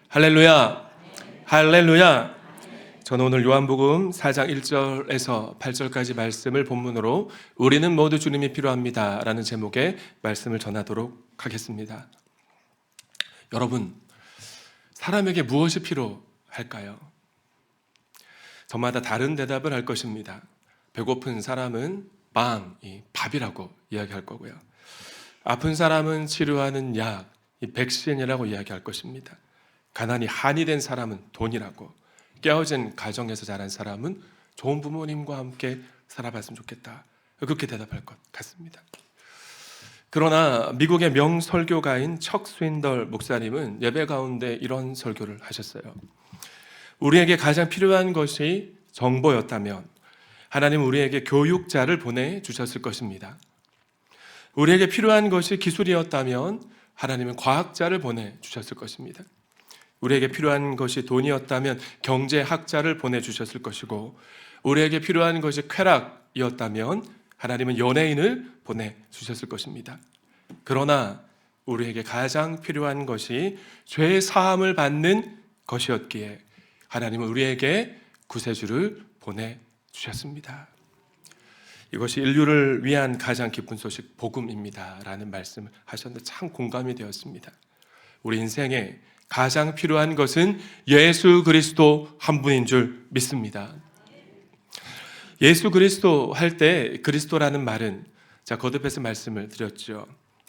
할렐루야, 할렐루야. 저는 오늘 요한복음 4장 1절에서 8절까지 말씀을 본문으로 우리는 모두 주님이 필요합니다 라는 제목의 말씀을 전하도록 하겠습니다. 여러분, 사람에게 무엇이 필요할까요? 저마다 다른 대답을 할 것입니다. 배고픈 사람은 밥이라고 이야기할 거고요. 아픈 사람은 치료하는 약, 백신이라고 이야기할 것입니다. 가난이 한이 된 사람은 돈이라고, 깨어진 가정에서 자란 사람은 좋은 부모님과 함께 살아봤으면 좋겠다, 그렇게 대답할 것 같습니다. 그러나 미국의 명설교가인 척 스윈덜 목사님은 예배 가운데 이런 설교를 하셨어요. 우리에게 가장 필요한 것이 정보였다면 하나님은 우리에게 교육자를 보내주셨을 것입니다. 우리에게 필요한 것이 기술이었다면 하나님은 과학자를 보내주셨을 것입니다. 우리에게 필요한 것이 돈이었다면 경제학자를 보내주셨을 것이고, 우리에게 필요한 것이 쾌락이었다면 하나님은 연예인을 보내주셨을 것입니다. 그러나 우리에게 가장 필요한 것이 죄 사함을 받는 것이었기에 하나님은 우리에게 구세주를 보내주셨습니다. 이것이 인류를 위한 가장 기쁜 소식 복음입니다 라는 말씀을 하셨는데 참 공감이 되었습니다. 우리 인생에 가장 필요한 것은 예수 그리스도 한 분인 줄 믿습니다. 예수 그리스도 할 때 그리스도라는 말은, 거듭해서 말씀을 드렸죠.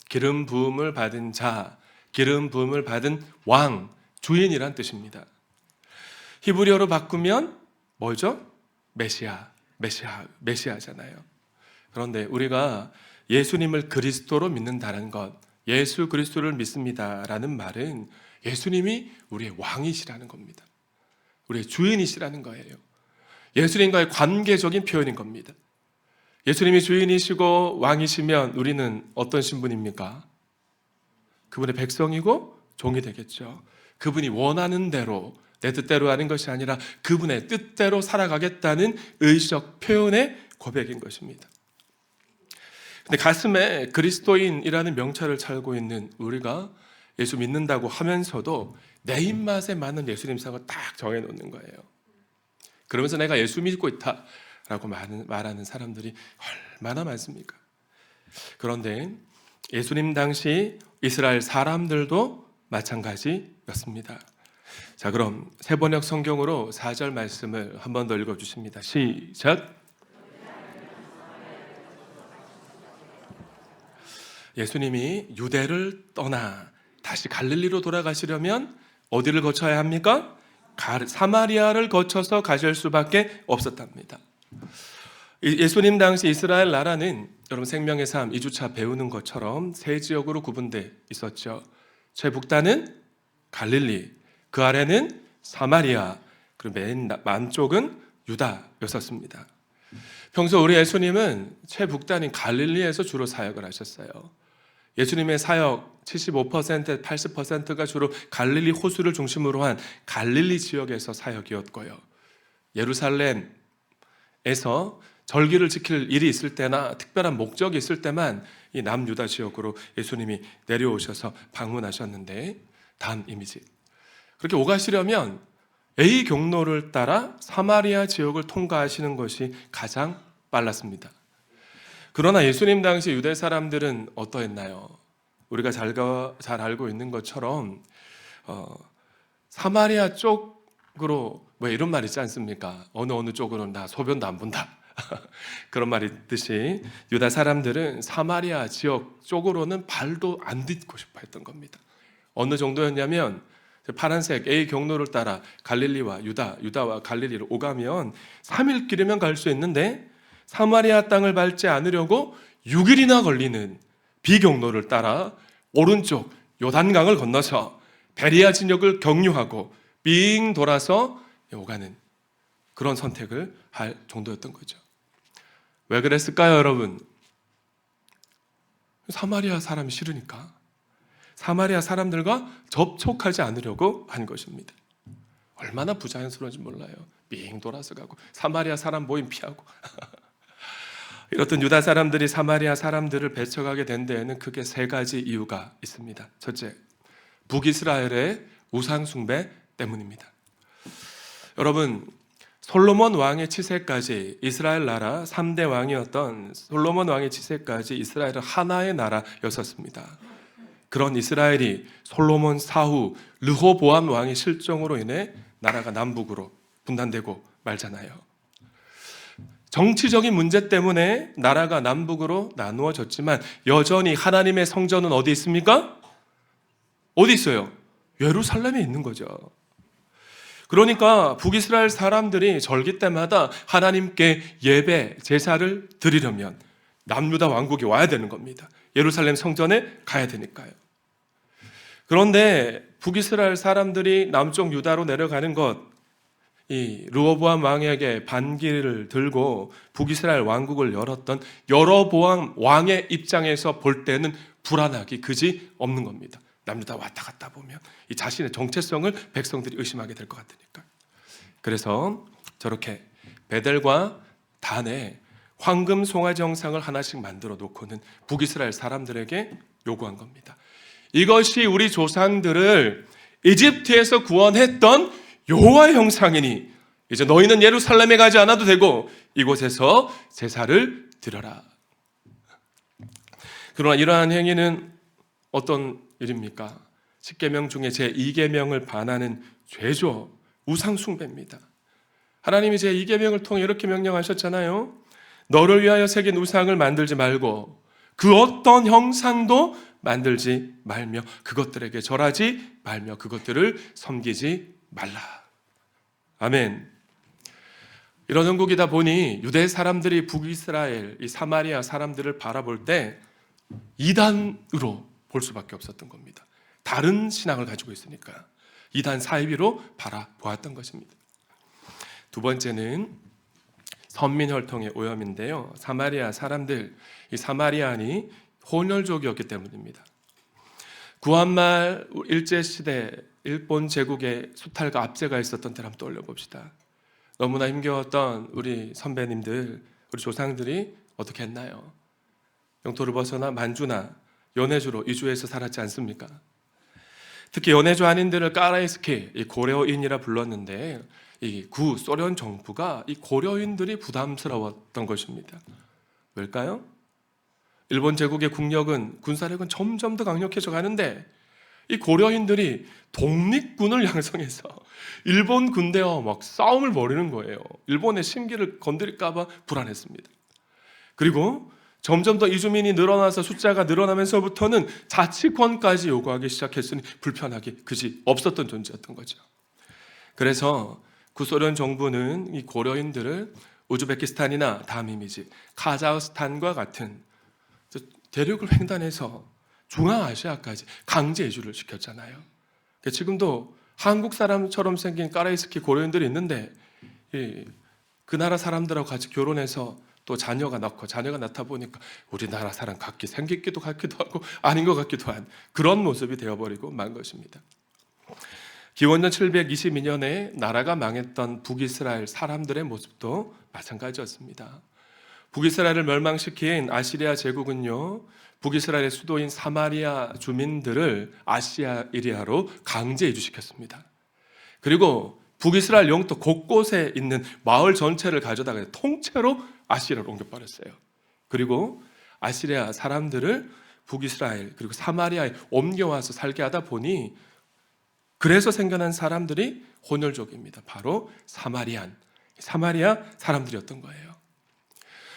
기름 부음을 받은 자, 기름 부음을 받은 왕, 주인이란 뜻입니다. 히브리어로 바꾸면 뭐죠? 메시아잖아요. 그런데 우리가 예수님을 그리스도로 믿는다는 것, 예수 그리스도를 믿습니다라는 말은 예수님이 우리의 왕이시라는 겁니다. 우리의 주인이시라는 거예요. 예수님과의 관계적인 표현인 겁니다. 예수님이 주인이시고 왕이시면 우리는 어떤 신분입니까? 그분의 백성이고 종이 되겠죠. 그분이 원하는 대로, 내 뜻대로 하는 것이 아니라 그분의 뜻대로 살아가겠다는 의식 표현의 고백인 것입니다. 근데 가슴에 그리스도인이라는 명찰을 차고 있는 우리가 예수 믿는다고 하면서도 내 입맛에 맞는 예수님상을 딱 정해놓는 거예요. 그러면서 내가 예수 믿고 있다라고 말하는 사람들이 얼마나 많습니까? 그런데 예수님 당시 이스라엘 사람들도 마찬가지였습니다. 자, 그럼 세번역 성경으로 4절 말씀을 한 번 더 읽어주십니다. 시작. 예수님이 유대를 떠나 다시 갈릴리로 돌아가시려면 어디를 거쳐야 합니까? 사마리아를 거쳐서 가실 수밖에 없었답니다. 예수님 당시 이스라엘 나라는 여러분 생명의 삶 2주차 배우는 것처럼 세 지역으로 구분되어 있었죠. 최북단은 갈릴리, 그 아래는 사마리아, 그리고 맨 남쪽은 유다였었습니다. 평소 우리 예수님은 최북단인 갈릴리에서 주로 사역을 하셨어요. 예수님의 사역 75%, 80%가 주로 갈릴리 호수를 중심으로 한 갈릴리 지역에서 사역이었고요. 예루살렘에서 절기를 지킬 일이 있을 때나 특별한 목적이 있을 때만 이 남유다 지역으로 예수님이 내려오셔서 방문하셨는데, 다음 이미지. 그렇게 오가시려면 A 경로를 따라 사마리아 지역을 통과하시는 것이 가장 빨랐습니다. 그러나 예수님 당시 유대 사람들은 어떠했나요? 우리가 잘 알고 있는 것처럼 사마리아 쪽으로 이런 말 있지 않습니까? 어느 쪽으로는 나 소변도 안 본다. 그런 말이 있듯이 유다 사람들은 사마리아 지역 쪽으로는 발도 안 딛고 싶어 했던 겁니다. 어느 정도였냐면 파란색 A 경로를 따라 갈릴리와 유다와 갈릴리로 오가면 3일 길이면 갈 수 있는데 사마리아 땅을 밟지 않으려고 6일이나 걸리는 B 경로를 따라 오른쪽 요단강을 건너서 베리아 진역을 경유하고 빙 돌아서 오가는 그런 선택을 할 정도였던 거죠. 왜 그랬을까요, 여러분? 사마리아 사람이 싫으니까. 사마리아 사람들과 접촉하지 않으려고 한 것입니다. 얼마나 부자연스러운지 몰라요. 빙 돌아서 가고 사마리아 사람 모임 피하고. 이렇던 유다 사람들이 사마리아 사람들을 배척하게 된 데에는 크게 세 가지 이유가 있습니다. 첫째, 북이스라엘의 우상 숭배 때문입니다. 여러분, 솔로몬 왕의 치세까지 이스라엘 나라 3대 왕이었던 솔로몬 왕의 치세까지 이스라엘은 하나의 나라였었습니다. 그런 이스라엘이 솔로몬 사후 르호보암 왕의 실정으로 인해 나라가 남북으로 분단되고 말잖아요. 정치적인 문제 때문에 나라가 남북으로 나누어졌지만 여전히 하나님의 성전은 어디 있습니까? 어디 있어요? 예루살렘에 있는 거죠. 그러니까 북이스라엘 사람들이 절기 때마다 하나님께 예배, 제사를 드리려면 남유다 왕국이 와야 되는 겁니다. 예루살렘 성전에 가야 되니까요. 그런데 북이스라엘 사람들이 남쪽 유다로 내려가는 것, 이 르호보암 왕에게 반기를 들고 북이스라엘 왕국을 열었던 여로보암 왕의 입장에서 볼 때는 불안하기 그지 없는 겁니다. 남유다 왔다 갔다 보면 이 자신의 정체성을 백성들이 의심하게 될 것 같으니까. 그래서 저렇게 베델과 단에 황금 송아지 형상을 하나씩 만들어 놓고는 북이스라엘 사람들에게 요구한 겁니다. 이것이 우리 조상들을 이집트에서 구원했던 여호와의 형상이니 이제 너희는 예루살렘에 가지 않아도 되고 이곳에서 제사를 드려라. 그러나 이러한 행위는 어떤 일입니까? 10계명 중에 제2계명을 반하는 죄죠. 우상 숭배입니다. 하나님이 제2계명을 통해 이렇게 명령하셨잖아요. 너를 위하여 새긴 우상을 만들지 말고 그 어떤 형상도 만들지 말며 그것들에게 절하지 말며 그것들을 섬기지 말라. 아멘. 이런 형국이다 보니 유대 사람들이 북이스라엘, 이 사마리아 사람들을 바라볼 때 이단으로 볼 수밖에 없었던 겁니다. 다른 신앙을 가지고 있으니까 이단 사이비로 바라보았던 것입니다. 두 번째는 선민혈통의 오염인데요. 사마리아 사람들, 이 사마리안이 혼혈족이었기 때문입니다. 구한말 일제시대 일본 제국의 수탈과 압제가 있었던 때를 한번 떠올려봅시다. 너무나 힘겨웠던 우리 선배님들, 우리 조상들이 어떻게 했나요? 영토를 벗어나 만주나 연해주로 이주해서 살았지 않습니까? 특히 연해주 한인들을 까라이스키, 이 고려인이라 불렀는데 이 구소련 정부가 이 고려인들이 부담스러웠던 것입니다. 왜일까요? 일본 제국의 국력은 군사력은 점점 더 강력해져 가는데 이 고려인들이 독립군을 양성해서 일본 군대와 막 싸움을 벌이는 거예요. 일본의 심기를 건드릴까봐 불안했습니다. 그리고 점점 더 이주민이 늘어나서 숫자가 늘어나면서부터는 자치권까지 요구하기 시작했으니 불편하기 그지 없었던 존재였던 거죠. 그래서 구소련 정부는 이 고려인들을 우즈베키스탄이나 다음 이미지 카자흐스탄과 같은 대륙을 횡단해서 중앙아시아까지 강제 이주를 시켰잖아요. 지금도 한국 사람처럼 생긴 까라이스키 고려인들이 있는데 그 나라 사람들하고 같이 결혼해서 또 자녀가 낳다 보니까 우리나라 사람 같기 생기기도 같기도 하고 아닌 것 같기도 한 그런 모습이 되어버리고 만 것입니다. 기원전 722년에 나라가 망했던 북이스라엘 사람들의 모습도 마찬가지였습니다. 북이스라엘을 멸망시킨 아시리아 제국은요, 북이스라엘의 수도인 사마리아 주민들을 아시리아로 강제 이주시켰습니다. 그리고 북이스라엘 영토 곳곳에 있는 마을 전체를 가져다가 통째로 아시리아로 옮겨버렸어요. 그리고 아시리아 사람들을 북이스라엘 그리고 사마리아에 옮겨와서 살게 하다 보니 그래서 생겨난 사람들이 혼혈족입니다. 바로 사마리아 사람들이었던 거예요.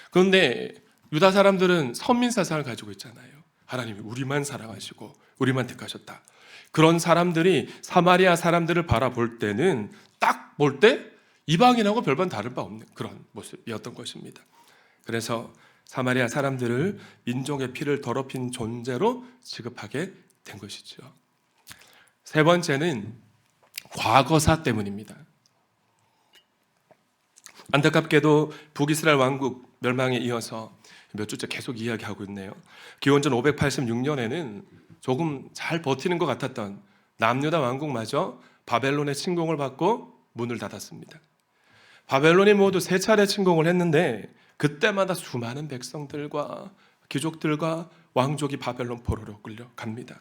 그런데 유다 사람들은 선민 사상을 가지고 있잖아요. 하나님이 우리만 사랑하시고 우리만 택하셨다. 그런 사람들이 사마리아 사람들을 바라볼 때는 딱 볼 때 이방인하고 별반 다를 바 없는 그런 모습이었던 것입니다. 그래서 사마리아 사람들을 민족의 피를 더럽힌 존재로 취급하게 된 것이죠. 세 번째는 과거사 때문입니다. 안타깝게도 북이스라엘 왕국 멸망에 이어서 몇 주째 계속 이야기하고 있네요. 기원전 586년에는 조금 잘 버티는 것 같았던 남유다 왕국마저 바벨론의 침공을 받고 문을 닫았습니다. 바벨론이 모두 세 차례 침공을 했는데 그때마다 수많은 백성들과 귀족들과 왕족이 바벨론 포로로 끌려갑니다.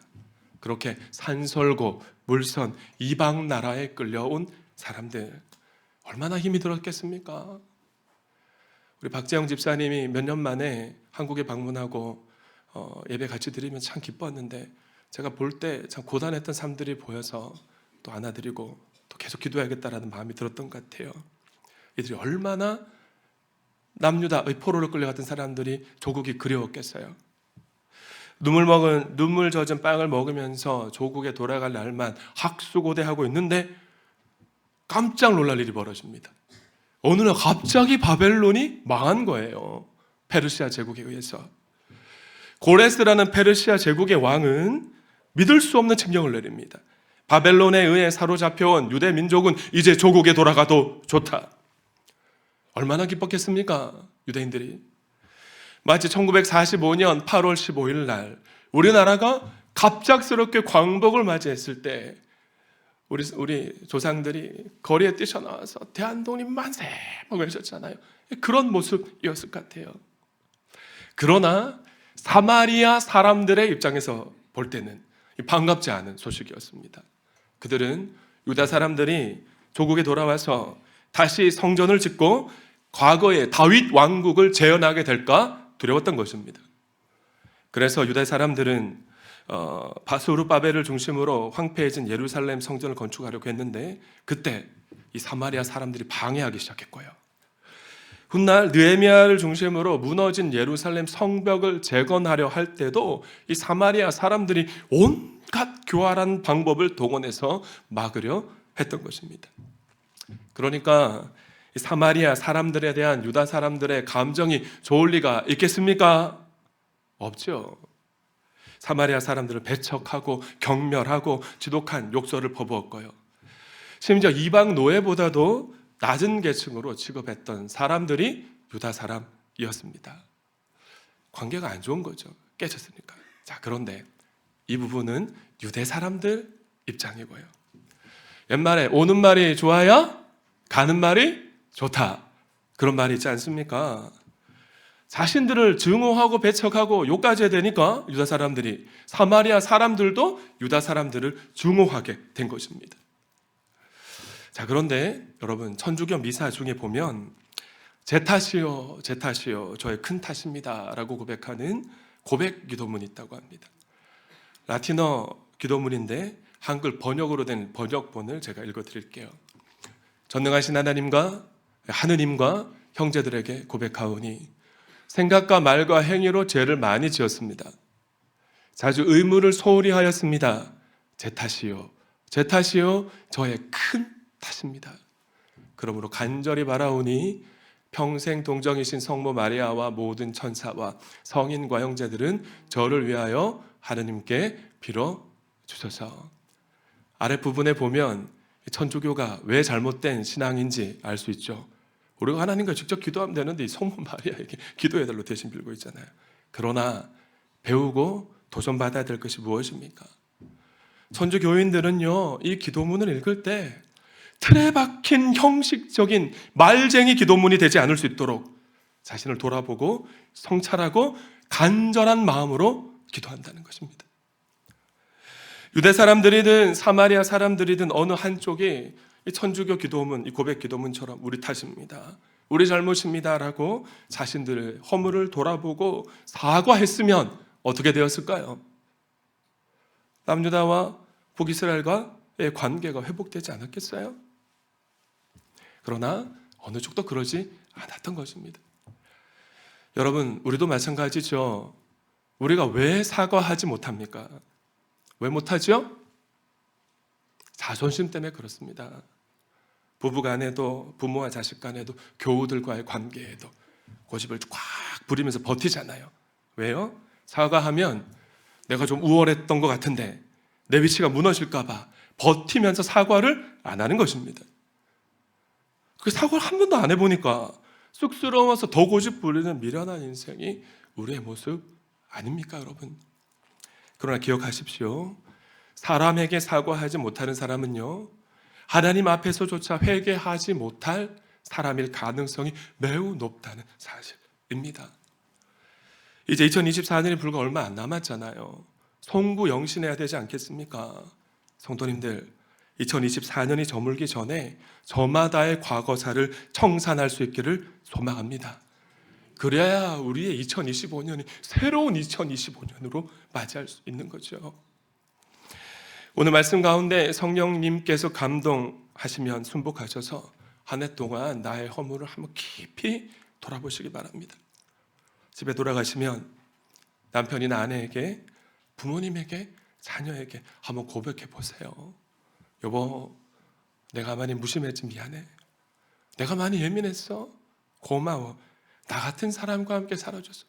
그렇게 산설고 물선 이방 나라에 끌려온 사람들 얼마나 힘이 들었겠습니까? 우리 박재영 집사님이 몇 년 만에 한국에 방문하고 예배 같이 드리면 참 기뻤는데 제가 볼 때 참 고단했던 삶들이 보여서 또 안아드리고 또 계속 기도해야겠다라는 마음이 들었던 것 같아요. 이들이 얼마나 남유다의 포로로 끌려갔던 사람들이 조국이 그리웠겠어요. 눈물 젖은 빵을 먹으면서 조국에 돌아갈 날만 학수고대하고 있는데 깜짝 놀랄 일이 벌어집니다. 어느 날 갑자기 바벨론이 망한 거예요. 페르시아 제국에 의해서. 고레스라는 페르시아 제국의 왕은 믿을 수 없는 칙령을 내립니다. 바벨론에 의해 사로잡혀온 유대 민족은 이제 조국에 돌아가도 좋다. 얼마나 기뻤겠습니까? 유대인들이. 마치 1945년 8월 15일 날 우리나라가 갑작스럽게 광복을 맞이했을 때 우리 조상들이 거리에 뛰쳐나와서 대한독립 만세 막 외쳤잖아요. 그런 모습이었을 것 같아요. 그러나 사마리아 사람들의 입장에서 볼 때는 반갑지 않은 소식이었습니다. 그들은 유다 사람들이 조국에 돌아와서 다시 성전을 짓고 과거의 다윗 왕국을 재현하게 될까 두려웠던 것입니다. 그래서 유다 사람들은 바스오르바벨을 중심으로 황폐해진 예루살렘 성전을 건축하려고 했는데 그때 이 사마리아 사람들이 방해하기 시작했고요. 훗날 느헤미야를 중심으로 무너진 예루살렘 성벽을 재건하려 할 때도 이 사마리아 사람들이 온갖 교활한 방법을 동원해서 막으려 했던 것입니다. 그러니까 이 사마리아 사람들에 대한 유다 사람들의 감정이 좋을 리가 있겠습니까? 없죠. 사마리아 사람들을 배척하고 경멸하고 지독한 욕설을 퍼부었고요. 심지어 이방 노예보다도 낮은 계층으로 취급했던 사람들이 유다 사람이었습니다. 관계가 안 좋은 거죠. 깨졌으니까. 자, 그런데 이 부분은 유대 사람들 입장이고요. 옛말에 오는 말이 좋아야 가는 말이 좋다. 그런 말이 있지 않습니까? 자신들을 증오하고 배척하고 욕까지 해야 되니까 유다 사람들이 사마리아 사람들도 유다 사람들을 증오하게 된 것입니다. 자, 그런데 여러분 천주교 미사 중에 보면 제 탓이요, 제 탓이요, 저의 큰 탓입니다 라고 고백하는 고백 기도문이 있다고 합니다. 라틴어 기도문인데 한글 번역으로 된 번역본을 제가 읽어드릴게요. 전능하신 하느님과 형제들에게 고백하오니 생각과 말과 행위로 죄를 많이 지었습니다. 자주 의무를 소홀히 하였습니다. 제 탓이요, 제 탓이요, 저의 큰 탓입니다. 그러므로 간절히 바라오니 평생 동정이신 성모 마리아와 모든 천사와 성인과 형제들은 저를 위하여 하느님께 빌어 주소서. 아랫부분에 보면 천주교가 왜 잘못된 신앙인지 알 수 있죠. 우리가 하나님과 직접 기도하면 되는데 이 성모 마리아에게 기도해달라고 대신 빌고 있잖아요. 그러나 배우고 도전받아야 될 것이 무엇입니까? 천주교인들은요, 이 기도문을 읽을 때 틀에 박힌 형식적인 말쟁이 기도문이 되지 않을 수 있도록 자신을 돌아보고 성찰하고 간절한 마음으로 기도한다는 것입니다. 유대 사람들이든 사마리아 사람들이든 어느 한쪽이 이 천주교 기도문, 이 고백 기도문처럼 우리 탓입니다, 우리 잘못입니다라고 자신들의 허물을 돌아보고 사과했으면 어떻게 되었을까요? 남유다와 북이스라엘과의 관계가 회복되지 않았겠어요? 그러나 어느 쪽도 그러지 않았던 것입니다. 여러분, 우리도 마찬가지죠. 우리가 왜 사과하지 못합니까? 왜 못하죠? 자존심 때문에 그렇습니다. 부부 간에도, 부모와 자식 간에도, 교우들과의 관계에도 고집을 꽉 부리면서 버티잖아요. 왜요? 사과하면 내가 좀 우월했던 것 같은데 내 위치가 무너질까 봐 버티면서 사과를 안 하는 것입니다. 그 사과를 한 번도 안 해보니까 쑥스러워서 더 고집 부리는 미련한 인생이 우리의 모습 아닙니까, 여러분? 그러나 기억하십시오. 사람에게 사과하지 못하는 사람은요, 하나님 앞에서조차 회개하지 못할 사람일 가능성이 매우 높다는 사실입니다. 이제 2024년이 불과 얼마 안 남았잖아요. 송구영신해야 되지 않겠습니까? 성도님들, 2024년이 저물기 전에 저마다의 과거사를 청산할 수 있기를 소망합니다. 그래야 우리의 2025년이 새로운 2025년으로 맞이할 수 있는 거죠. 오늘 말씀 가운데 성령님께서 감동하시면 순복하셔서 한 해 동안 나의 허물을 한번 깊이 돌아보시기 바랍니다. 집에 돌아가시면 남편이나 아내에게, 부모님에게, 자녀에게 한번 고백해 보세요. 여보, 내가 많이 무심했지 미안해. 내가 많이 예민했어. 고마워. 나 같은 사람과 함께 살아줘서.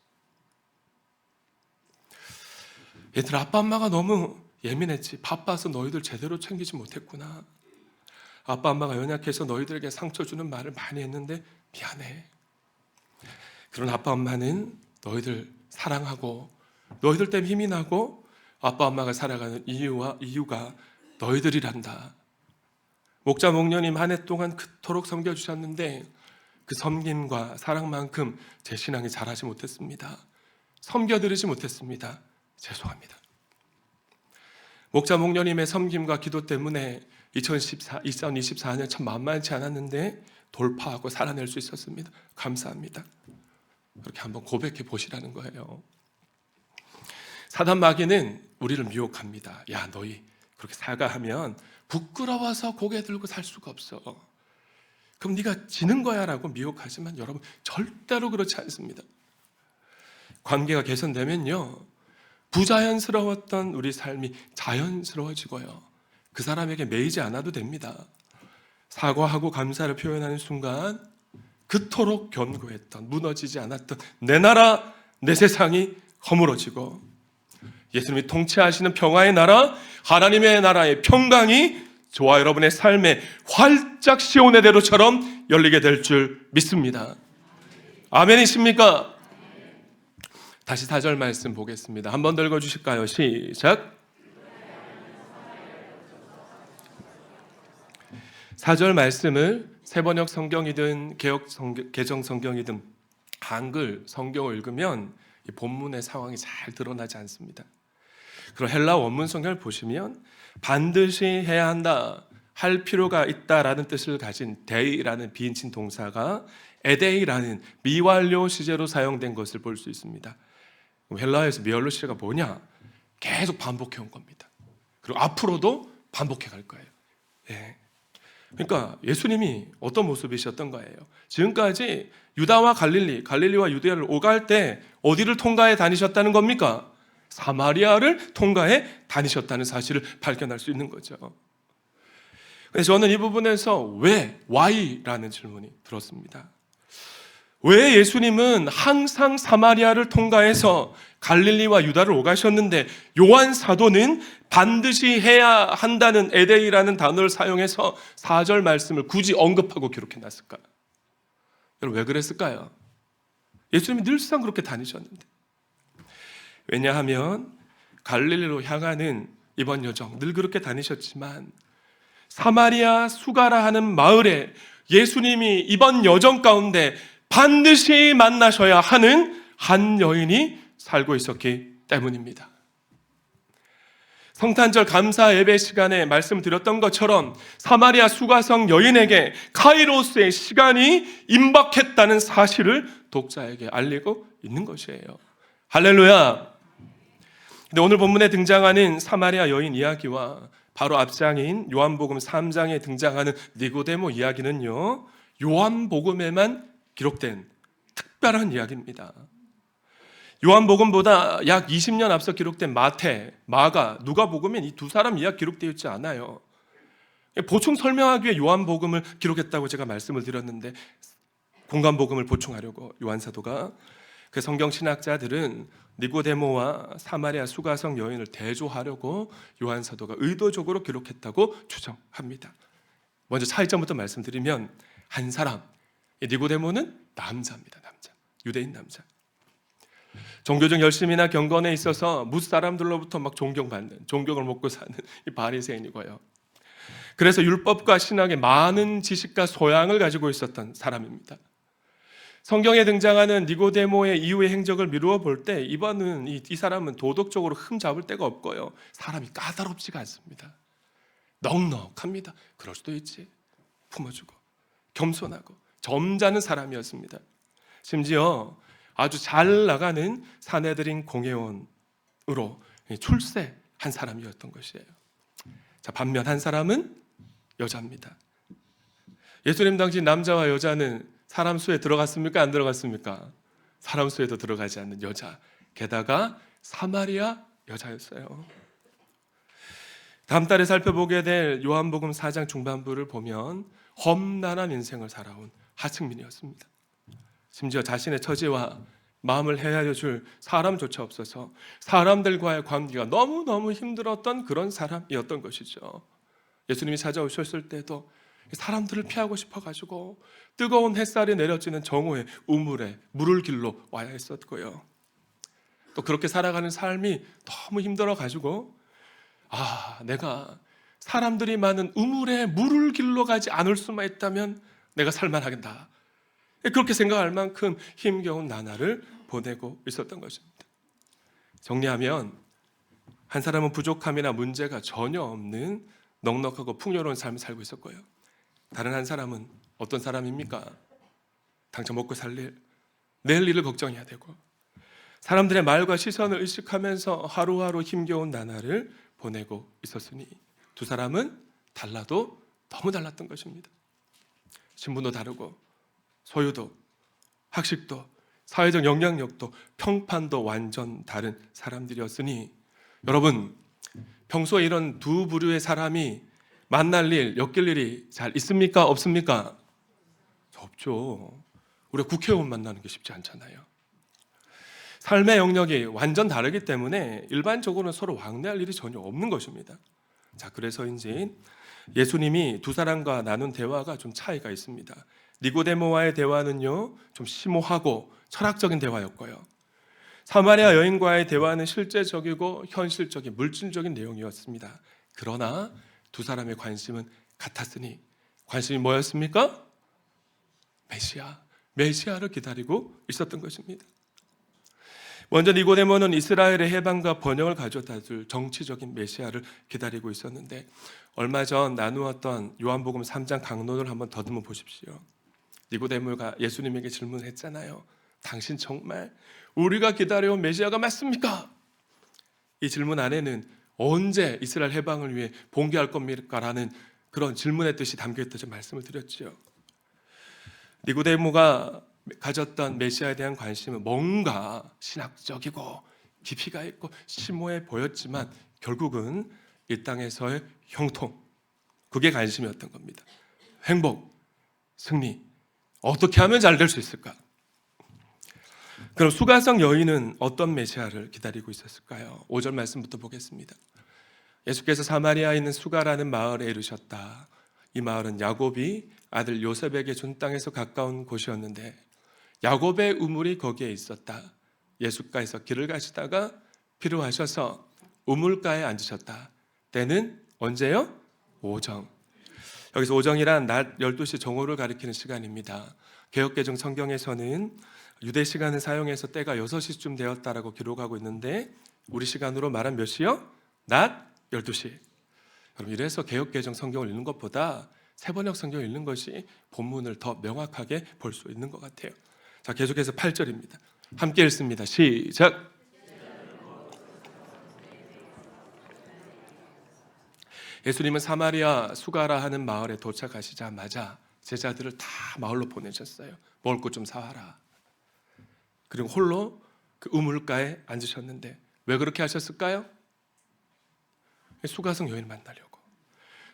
얘들 아빠 엄마가 너무 예민했지. 바빠서 너희들 제대로 챙기지 못했구나. 아빠 엄마가 연약해서 너희들에게 상처 주는 말을 많이 했는데 미안해. 그런 아빠 엄마는 너희들 사랑하고 너희들 때문에 힘이 나고 아빠 엄마가 살아가는 이유가 너희들이란다. 목자 목녀님 한 해 동안 그토록 섬겨주셨는데 그 섬김과 사랑만큼 제 신앙이 자라지 못했습니다. 섬겨드리지 못했습니다. 죄송합니다. 목자 목녀님의 섬김과 기도 때문에 2024년 참 만만치 않았는데 돌파하고 살아낼 수 있었습니다. 감사합니다. 그렇게 한번 고백해 보시라는 거예요. 사단 마귀는 우리를 미혹합니다. 야, 너희 그렇게 사과하면 부끄러워서 고개 들고 살 수가 없어. 그럼 네가 지는 거야 라고 미혹하지만 여러분 절대로 그렇지 않습니다. 관계가 개선되면요, 부자연스러웠던 우리 삶이 자연스러워지고요, 그 사람에게 매이지 않아도 됩니다. 사과하고 감사를 표현하는 순간 그토록 견고했던, 무너지지 않았던 내 나라, 내 세상이 허물어지고 예수님이 통치하시는 평화의 나라, 하나님의 나라의 평강이 저와 여러분의 삶에 활짝 시온의 대로처럼 열리게 될 줄 믿습니다. 아멘이십니까? 다시 4절 말씀 보겠습니다. 한번 더 읽어주실까요? 시작. 4절 말씀을 세번역 성경이든 개정 성경이든 한글 성경을 읽으면 이 본문의 상황이 잘 드러나지 않습니다. 그리고 헬라 원문 성경을 보시면 반드시 해야 한다, 할 필요가 있다라는 뜻을 가진 데이라는 비인칭 동사가 에데이라는 미완료 시제로 사용된 것을 볼 수 있습니다. 헬라어에서 미완료 시제가 뭐냐? 계속 반복해 온 겁니다. 그리고 앞으로도 반복해 갈 거예요. 예. 그러니까 예수님이 어떤 모습이셨던 거예요? 지금까지 유다와 갈릴리와 유대아를 오갈 때 어디를 통과해 다니셨다는 겁니까? 사마리아를 통과해 다니셨다는 사실을 발견할 수 있는 거죠. 그래서 저는 이 부분에서 왜, why라는 질문이 들었습니다. 왜 예수님은 항상 사마리아를 통과해서 갈릴리와 유다를 오가셨는데 요한 사도는 반드시 해야 한다는 에데이라는 단어를 사용해서 4절 말씀을 굳이 언급하고 기록해 놨을까요? 여러분 왜 그랬을까요? 예수님이 늘상 그렇게 다니셨는데. 왜냐하면 갈릴리로 향하는 이번 여정 늘 그렇게 다니셨지만 사마리아 수가라 하는 마을에 예수님이 이번 여정 가운데 반드시 만나셔야 하는 한 여인이 살고 있었기 때문입니다. 성탄절 감사 예배 시간에 말씀드렸던 것처럼 사마리아 수가성 여인에게 카이로스의 시간이 임박했다는 사실을 독자에게 알리고 있는 것이에요. 할렐루야. 근데 오늘 본문에 등장하는 사마리아 여인 이야기와 바로 앞장인 요한복음 3장에 등장하는 니고데모 이야기는요, 요한복음에만 기록된 특별한 이야기입니다. 요한복음보다 약 20년 앞서 기록된 마태, 마가, 누가복음엔 이 두 사람 이야기 기록되어 있지 않아요. 보충 설명하기 위해 요한복음을 기록했다고 제가 말씀을 드렸는데 공간복음을 보충하려고 요한사도가, 그 성경신학자들은 니고데모와 사마리아 수가성 여인을 대조하려고 요한사도가 의도적으로 기록했다고 추정합니다. 먼저 차이점부터 말씀드리면 한 사람, 니고데모는 남자입니다. 남자, 유대인 남자. 종교적 열심이나 경건에 있어서 무사람들로부터 막 존경받는, 존경을 먹고 사는 이 바리새인이고요. 그래서 율법과 신학에 많은 지식과 소양을 가지고 있었던 사람입니다. 성경에 등장하는 니고데모의 이후의 행적을 미루어 볼 때 이번은 이 사람은 도덕적으로 흠 잡을 데가 없고요. 사람이 까다롭지가 않습니다. 넉넉합니다. 그럴 수도 있지. 품어주고 겸손하고 점잖은 사람이었습니다. 심지어 아주 잘 나가는 사내들인 공회원으로 출세한 사람이었던 것이에요. 자, 반면 한 사람은 여자입니다. 예수님 당시 남자와 여자는 사람 수에 들어갔습니까? 안 들어갔습니까? 사람 수에도 들어가지 않는 여자, 게다가 사마리아 여자였어요. 다음 달에 살펴보게 될 요한복음 4장 중반부를 보면 험난한 인생을 살아온 하층민이었습니다. 심지어 자신의 처지와 마음을 헤아려 줄 사람조차 없어서 사람들과의 관계가 너무너무 힘들었던 그런 사람이었던 것이죠. 예수님이 찾아오셨을 때도 사람들을 피하고 싶어가지고 뜨거운 햇살이 내려지는 정오에 우물에 물을 길러 와야 했었고요. 또 그렇게 살아가는 삶이 너무 힘들어가지고 내가 사람들이 많은 우물에 물을 길러 가지 않을 수만 있다면 내가 살만하겠다. 그렇게 생각할 만큼 힘겨운 나날을 보내고 있었던 것입니다. 정리하면 한 사람은 부족함이나 문제가 전혀 없는 넉넉하고 풍요로운 삶을 살고 있었고요. 다른 한 사람은 어떤 사람입니까? 당장 먹고 살 일, 내일 일을 걱정해야 되고 사람들의 말과 시선을 의식하면서 하루하루 힘겨운 나날을 보내고 있었으니 두 사람은 달라도 너무 달랐던 것입니다. 신분도 다르고 소유도 학식도 사회적 영향력도 평판도 완전 다른 사람들이었으니 여러분 평소에 이런 두 부류의 사람이 만날 일, 엮일 일이 잘 있습니까? 없습니까? 없죠. 우리가 국회의원 만나는 게 쉽지 않잖아요. 삶의 영역이 완전 다르기 때문에 일반적으로는 서로 왕래할 일이 전혀 없는 것입니다. 자, 그래서인지 예수님이 두 사람과 나눈 대화가 좀 차이가 있습니다. 니고데모와의 대화는요, 좀 심오하고 철학적인 대화였고요. 사마리아 여인과의 대화는 실제적이고 현실적인 물질적인 내용이었습니다. 그러나 두 사람의 관심은 같았으니 관심이 뭐였습니까? 메시아를 기다리고 있었던 것입니다. 먼저 니고데모는 이스라엘의 해방과 번영을 가져다 줄 정치적인 메시아를 기다리고 있었는데 얼마 전 나누었던 요한복음 3장 강론을 한번 더듬어 보십시오. 니고데모가 예수님에게 질문했잖아요. 당신 정말 우리가 기다려온 메시아가 맞습니까? 이 질문 안에는 언제 이스라엘 해방을 위해 봉기할 겁니까? 라는 그런 질문의 뜻이 담겨있다고 말씀을 드렸죠. 니고데모가 가졌던 메시아에 대한 관심은 뭔가 신학적이고 깊이가 있고 심오해 보였지만 결국은 이 땅에서의 형통, 그게 관심이었던 겁니다. 행복, 승리, 어떻게 하면 잘 될 수 있을까? 그럼 수가성 여인은 어떤 메시아를 기다리고 있었을까요? 5절 말씀부터 보겠습니다. 예수께서 사마리아에 있는 수가라는 마을에 이르셨다. 이 마을은 야곱이 아들 요셉에게 준 땅에서 가까운 곳이었는데 야곱의 우물이 거기에 있었다. 예수께서 길을 가시다가 필요하셔서 우물가에 앉으셨다. 때는 언제요? 오정. 여기서 오정이란 낮 12시 정오를 가리키는 시간입니다. 개역개정 성경에서는 유대 시간을 사용해서 때가 6시쯤 되었다라고 기록하고 있는데 우리 시간으로 말하면 몇 시요? 낮 12시. 그럼 이래서 개역개정 성경을 읽는 것보다 세번역 성경을 읽는 것이 본문을 더 명확하게 볼 수 있는 것 같아요. 자, 계속해서 8절입니다. 함께 읽습니다. 시작. 예수님은 사마리아 수가라 하는 마을에 도착하시자마자 제자들을 다 마을로 보내셨어요. 먹을 것 좀 사와라. 그리고 홀로 그 우물가에 앉으셨는데 왜 그렇게 하셨을까요? 수가성 여인을 만나려고.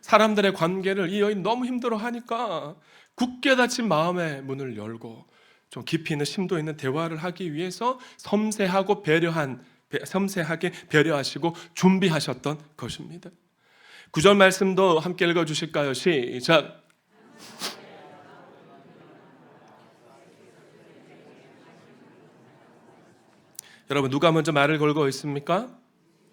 사람들의 관계를 이 여인 너무 힘들어하니까 굳게 닫힌 마음의 문을 열고 좀 깊이 있는 심도 있는 대화를 하기 위해서 섬세하게 배려하시고 준비하셨던 것입니다. 9절 말씀도 함께 읽어주실까요? 시작. 여러분 누가 먼저 말을 걸고 있습니까?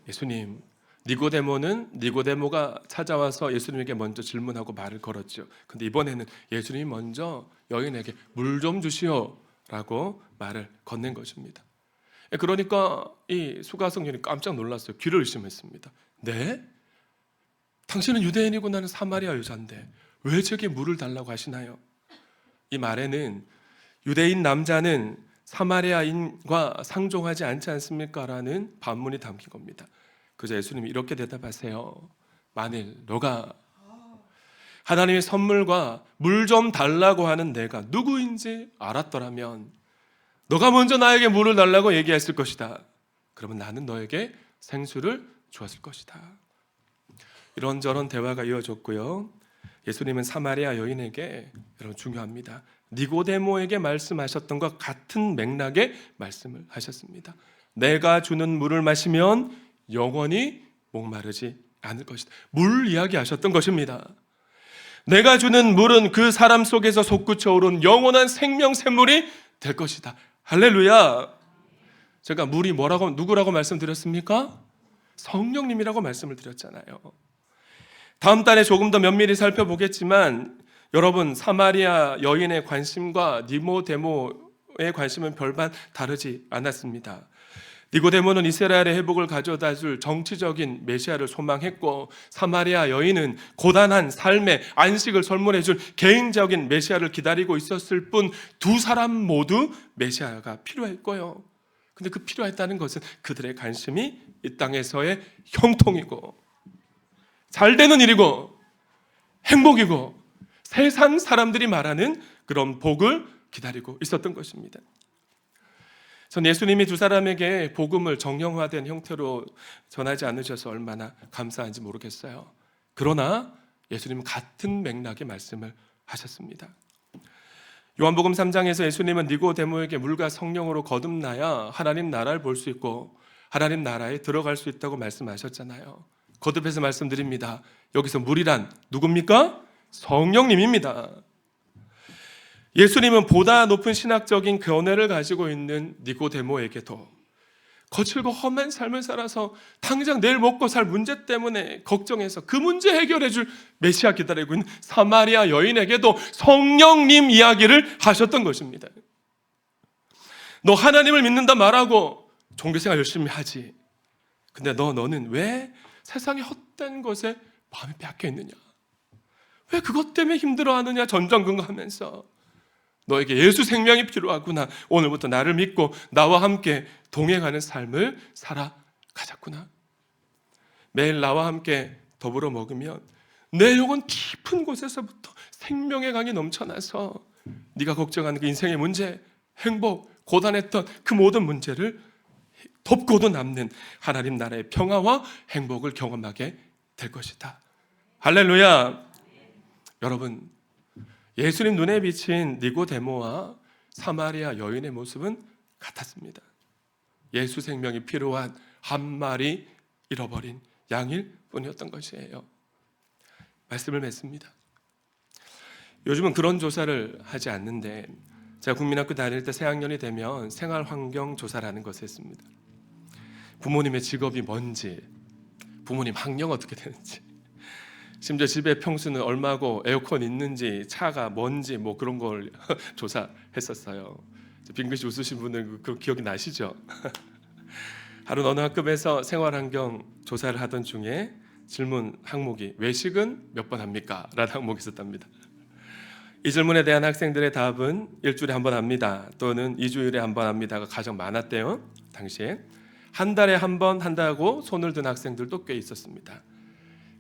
예수님. 니고데모가 찾아와서 예수님에게 먼저 질문하고 말을 걸었죠. 근데 이번에는 예수님이 먼저 여인에게 물 좀 주시오 라고 말을 건넨 것입니다. 그러니까 이 수가성녀이 깜짝 놀랐어요. 귀를 의심했습니다. 네? 당신은 유대인이고 나는 사마리아 여자인데 왜 제게 물을 달라고 하시나요? 이 말에는 유대인 남자는 사마리아인과 상종하지 않지 않습니까? 라는 반문이 담긴 겁니다. 그래서 예수님이 이렇게 대답하세요. 만일 너가 하나님의 선물과 물 좀 달라고 하는 내가 누구인지 알았더라면 너가 먼저 나에게 물을 달라고 얘기했을 것이다. 그러면 나는 너에게 생수를 주었을 것이다. 이런저런 대화가 이어졌고요. 예수님은 사마리아 여인에게, 여러분 중요합니다, 니고데모에게 말씀하셨던 것 같은 맥락의 말씀을 하셨습니다. 내가 주는 물을 마시면 영원히 목마르지 않을 것이다. 물 이야기하셨던 것입니다. 내가 주는 물은 그 사람 속에서 솟구쳐 오른 영원한 생명 샘물이 될 것이다. 할렐루야. 제가 물이 뭐라고, 누구라고 말씀드렸습니까? 성령님이라고 말씀을 드렸잖아요. 다음 달에 조금 더 면밀히 살펴보겠지만 여러분, 사마리아 여인의 관심과 니고데모의 관심은 별반 다르지 않았습니다. 니고데모는 이스라엘의 회복을 가져다 줄 정치적인 메시아를 소망했고, 사마리아 여인은 고단한 삶의 안식을 설문해 줄 개인적인 메시아를 기다리고 있었을 뿐 두 사람 모두 메시아가 필요했고요. 근데 그 필요했다는 것은 그들의 관심이 이 땅에서의 형통이고 잘 되는 일이고 행복이고 세상 사람들이 말하는 그런 복을 기다리고 있었던 것입니다. 전 예수님이 두 사람에게 복음을 정형화된 형태로 전하지 않으셔서 얼마나 감사한지 모르겠어요. 그러나 예수님은 같은 맥락의 말씀을 하셨습니다. 요한복음 3장에서 예수님은 니고데모에게 물과 성령으로 거듭나야 하나님 나라를 볼 수 있고 하나님 나라에 들어갈 수 있다고 말씀하셨잖아요. 거듭해서 말씀드립니다. 여기서 물이란 누굽니까? 성령님입니다. 예수님은 보다 높은 신학적인 견해를 가지고 있는 니고데모에게도 거칠고 험한 삶을 살아서 당장 내일 먹고 살 문제 때문에 걱정해서 그 문제 해결해 줄 메시아 기다리고 있는 사마리아 여인에게도 성령님 이야기를 하셨던 것입니다. 너 하나님을 믿는다 말하고 종교생활 열심히 하지. 근데 너는 왜 세상의 헛된 것에 마음이 빼앗겨 있느냐? 왜 그것 때문에 힘들어하느냐? 전전긍긍하면서 너에게 예수 생명이 필요하구나. 오늘부터 나를 믿고 나와 함께 동행하는 삶을 살아가자꾸나. 매일 나와 함께 더불어 먹으면 내 영혼 깊은 곳에서부터 생명의 강이 넘쳐나서 네가 걱정하는 그 인생의 문제, 행복, 고단했던 그 모든 문제를 덮고도 남는 하나님 나라의 평화와 행복을 경험하게 될 것이다. 할렐루야. 여러분, 예수님 눈에 비친 니고데모와 사마리아 여인의 모습은 같았습니다. 예수 생명이 필요한 한 마리 잃어버린 양일 뿐이었던 것이에요. 말씀을 맺습니다. 요즘은 그런 조사를 하지 않는데 제가 국민학교 다닐 때 새학년이 되면 생활환경 조사라는 것을 했습니다. 부모님의 직업이 뭔지, 부모님 학력 어떻게 되는지, 심지어 집의 평수는 얼마고 에어컨 있는지, 차가 뭔지 뭐 그런 걸 조사했었어요. 빙긋이 웃으신 분들 그 기억이 나시죠? 하루 어느 학급에서 생활환경 조사를 하던 중에 질문 항목이 외식은 몇 번 합니까? 라는 항목이 있었답니다. 이 질문에 대한 학생들의 답은 일주일에 한 번 합니다. 또는 2주일에 한 번 합니다가 가장 많았대요. 당시에. 한 달에 한 번 한다고 손을 든 학생들도 꽤 있었습니다.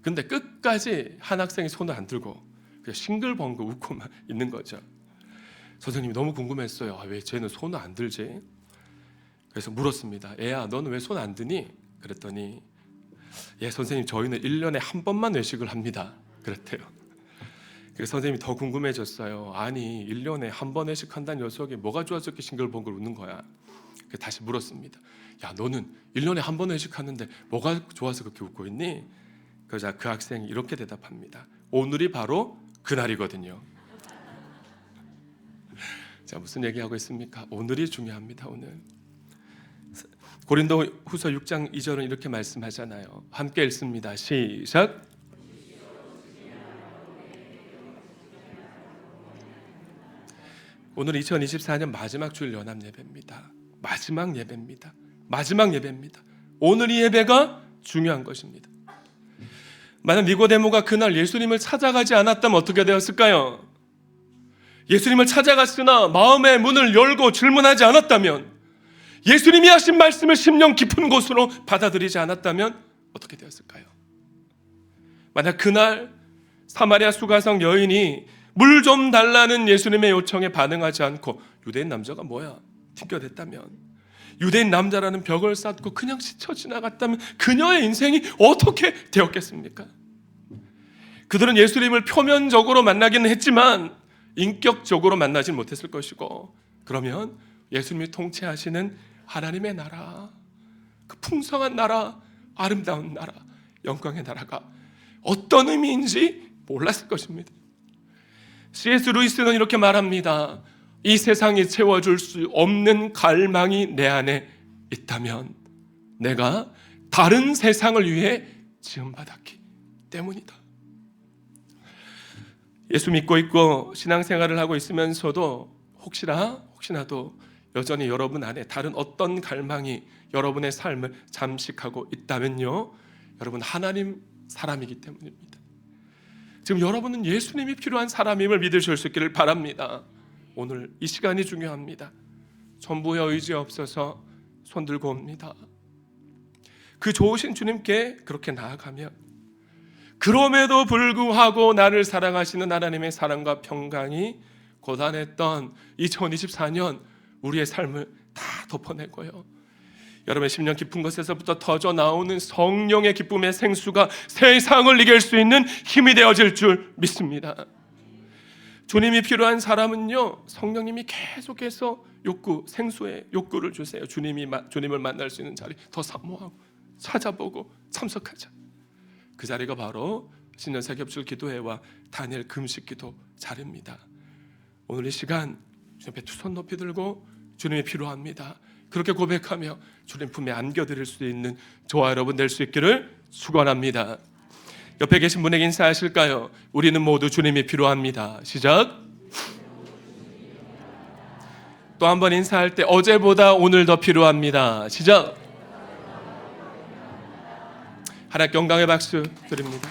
근데 끝까지 한 학생이 손을 안 들고 그냥 싱글벙글 웃고만 있는 거죠. 선생님이 너무 궁금했어요. 왜 쟤는 손을 안 들지? 그래서 물었습니다. 애야, 너는 왜 손 안 드니? 그랬더니 예, 선생님, 저희는 1년에 한 번만 외식을 합니다. 그랬대요. 그래서 선생님이 더 궁금해졌어요. 아니, 1년에 한 번 외식한다는 녀석이 뭐가 좋아서 이렇게 싱글벙글 웃는 거야? 그래서 다시 물었습니다. 야, 너는 1년에 한 번 외식하는데 뭐가 좋아서 그렇게 웃고 있니? 그러자 그 학생이 이렇게 대답합니다. 오늘이 바로 그날이거든요. 자, 무슨 얘기하고 있습니까? 오늘이 중요합니다. 오늘. 고린도 후서 6장 2절은 이렇게 말씀하잖아요. 함께 읽습니다. 시작. 오늘 2024년 마지막 주일 연합 예배입니다. 마지막 예배입니다. 마지막 예배입니다. 오늘 이 예배가 중요한 것입니다. 만약 니고데모가 그날 예수님을 찾아가지 않았다면 어떻게 되었을까요? 예수님을 찾아갔으나 마음의 문을 열고 질문하지 않았다면, 예수님이 하신 말씀을 심령 깊은 곳으로 받아들이지 않았다면 어떻게 되었을까요? 만약 그날 사마리아 수가성 여인이 물 좀 달라는 예수님의 요청에 반응하지 않고 유대인 남자가 뭐야? 튕겨댔다면, 유대인 남자라는 벽을 쌓고 그냥 스쳐 지나갔다면 그녀의 인생이 어떻게 되었겠습니까? 그들은 예수님을 표면적으로 만나기는 했지만 인격적으로 만나진 못했을 것이고, 그러면 예수님이 통치하시는 하나님의 나라, 그 풍성한 나라, 아름다운 나라, 영광의 나라가 어떤 의미인지 몰랐을 것입니다. C.S. 루이스는 이렇게 말합니다. 이 세상이 채워줄 수 없는 갈망이 내 안에 있다면 내가 다른 세상을 위해 지음받았기 때문이다. 예수 믿고 있고 신앙생활을 하고 있으면서도 혹시나도 여전히 여러분 안에 다른 어떤 갈망이 여러분의 삶을 잠식하고 있다면요, 여러분 하나님 사람이기 때문입니다. 지금 여러분은 예수님이 필요한 사람임을 믿으실 수 있기를 바랍니다. 오늘 이 시간이 중요합니다. 전부여 의지 없어서 손 들고 옵니다. 그 좋으신 주님께 그렇게 나아가면, 그럼에도 불구하고 나를 사랑하시는 하나님의 사랑과 평강이 고단했던 2024년 우리의 삶을 다 덮어내고요, 여러분의 심령 깊은 곳에서부터 터져 나오는 성령의 기쁨의 생수가 세상을 이길 수 있는 힘이 되어질 줄 믿습니다. 주님이 필요한 사람은요, 성령님이 계속해서 생수의 욕구를 주세요. 주님을 만날 수 있는 자리 더 사모하고 찾아보고 참석하자. 그 자리가 바로 신년 새겹줄 기도회와 다니엘 금식 기도 자리입니다. 오늘 이 시간 주님 앞에 두 손 높이 들고 주님이 필요합니다, 그렇게 고백하며 주님 품에 안겨드릴 수 있는 저와 여러분 될 수 있기를 축원합니다. 옆에 계신 분에게 인사하실까요? 우리는 모두 주님이 필요합니다. 시작. 또 한 번 인사할 때 어제보다 오늘 더 필요합니다. 시작. 하나님께 영광의 박수 드립니다.